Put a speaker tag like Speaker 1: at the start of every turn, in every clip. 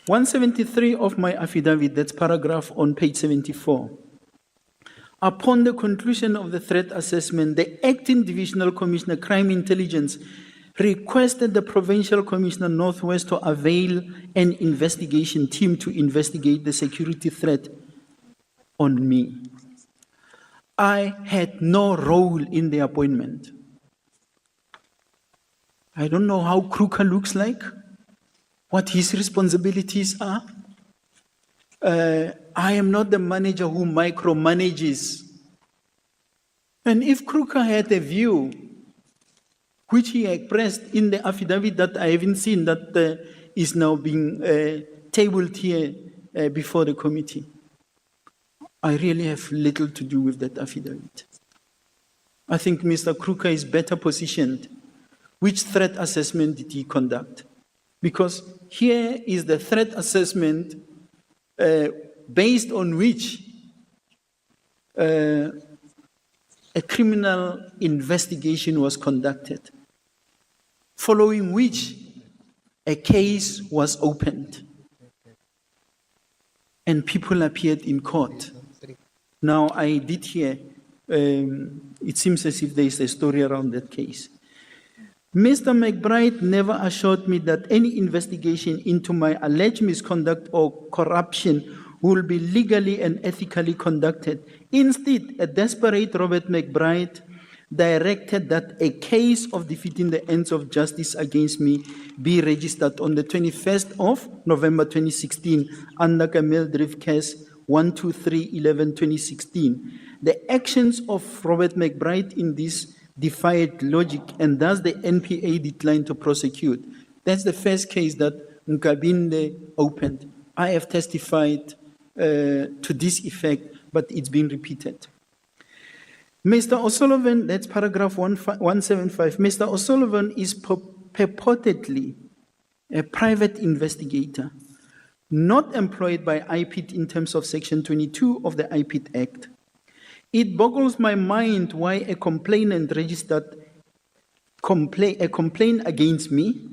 Speaker 1: 173 of my affidavit, that's paragraph on page 74. Upon the conclusion of the threat assessment, the Acting Divisional Commissioner, Crime Intelligence, requested the Provincial Commissioner Northwest to avail an investigation team to investigate the security threat on me. I had no role in the appointment. I don't know how Kruger looks like, what his responsibilities are. I am not the manager who micromanages. And if Kruger had a view, which he expressed in the affidavit that I haven't seen, that is now being tabled here before the committee, I really have little to do with that affidavit. I think Mr. Kruger is better positioned. Which threat assessment did he conduct? Because here is the threat assessment based on which a criminal investigation was conducted, following which a case was opened and people appeared in court. Now, I did hear, it seems as if there is a story around that case. Mr. McBride never assured me that any investigation into my alleged misconduct or corruption will be legally and ethically conducted. Instead, a desperate Robert McBride directed that a case of defeating the ends of justice against me be registered on the 21st of November 2016 under Camille Drift case 123-11-2016. The actions of Robert McBride in this defied logic, and thus the NPA declined to prosecute. That's the first case that Nkabinde opened. I have testified to this effect, but it's been repeated. Mr. O'Sullivan, that's paragraph 175. Mr. O'Sullivan is purportedly a private investigator, not employed by IPIT in terms of Section 22 of the IPIT Act. It boggles my mind why a complainant registered a complaint against me.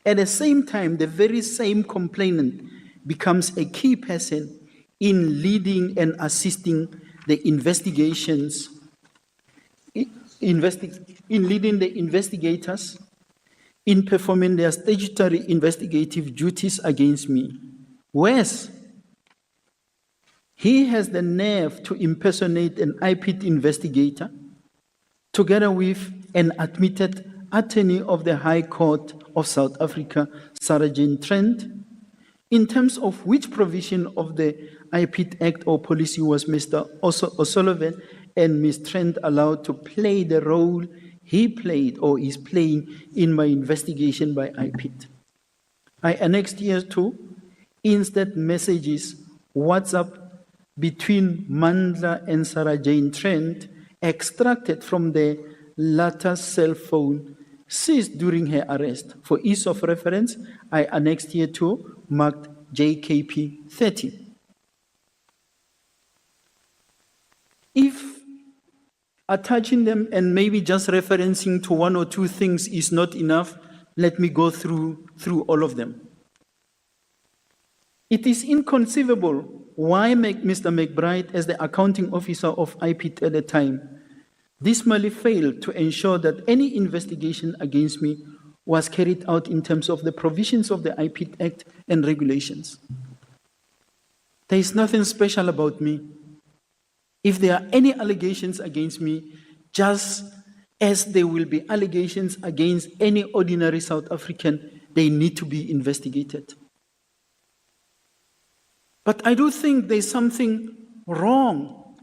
Speaker 1: At the same time, the very same complainant becomes a key person in leading and assisting the investigations, in leading the investigators in performing their statutory investigative duties against me. Worse, he has the nerve to impersonate an IPIT investigator, together with an admitted attorney of the High Court of South Africa, Sarah Jane Trent, in terms of which provision of the IPIT Act or policy was Mr. O'Sullivan and Ms. Trent allowed to play the role he played or is playing in my investigation by IPIT. I annexed here too instant messages, WhatsApp, between Mandla and Sarah Jane Trent, extracted from the latter's cell phone, seized during her arrest. For ease of reference, I annexed here too, marked JKP 30. If attaching them and maybe just referencing to one or two things is not enough, let me go through all of them. It is inconceivable why Mr. McBride, as the accounting officer of IPIT at the time, dismally failed to ensure that any investigation against me was carried out in terms of the provisions of the IPIT Act and regulations. There is nothing special about me. If there are any allegations against me, just as there will be allegations against any ordinary South African, they need to be investigated. But I do think there's something wrong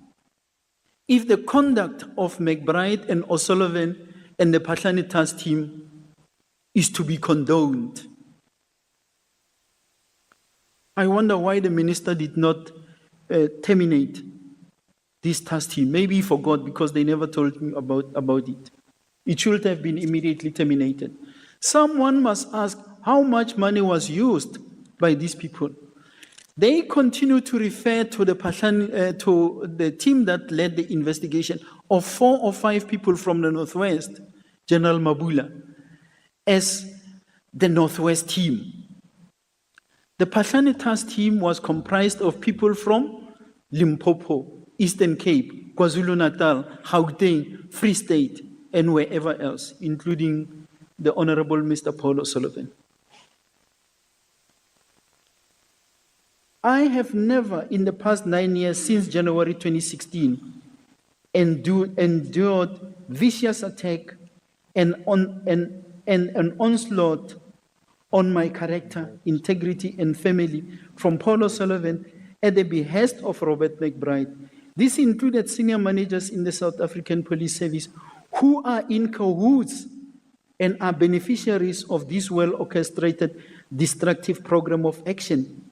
Speaker 1: if the conduct of McBride and O'Sullivan and the PHAHLANE task team is to be condoned. I wonder why the minister did not terminate this task team. Maybe he forgot because they never told me about it. It should have been immediately terminated. Someone must ask how much money was used by these people. They continue to refer to the team that led the investigation of 4 or 5 people from the Northwest, General Mabula, as the Northwest team. The PHAHLANE task team was comprised of people from Limpopo, Eastern Cape, KwaZulu-Natal, Gauteng, Free State, and wherever else, including the Honorable Mr. Paul O'Sullivan. I have never, in the past 9 years since January 2016, endured vicious attack and an onslaught on my character, integrity, and family from Paul O'Sullivan at the behest of Robert McBride. This included senior managers in the South African Police Service who are in cahoots and are beneficiaries of this well-orchestrated destructive program of action.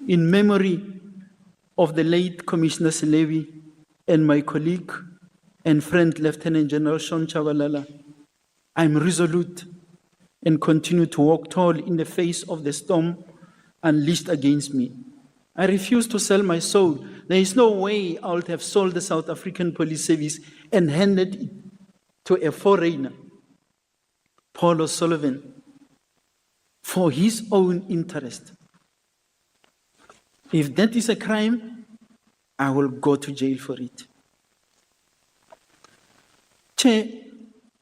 Speaker 1: In memory of the late Commissioner Selebi and my colleague and friend Lieutenant General Sean Chabalala, I'm resolute and continue to walk tall in the face of the storm unleashed against me. I refuse to sell my soul. There is no way I would have sold the South African Police Service and handed it to a foreigner, Paul O'Sullivan, for his own interest. If that is a crime, I will go to jail for it. Chair,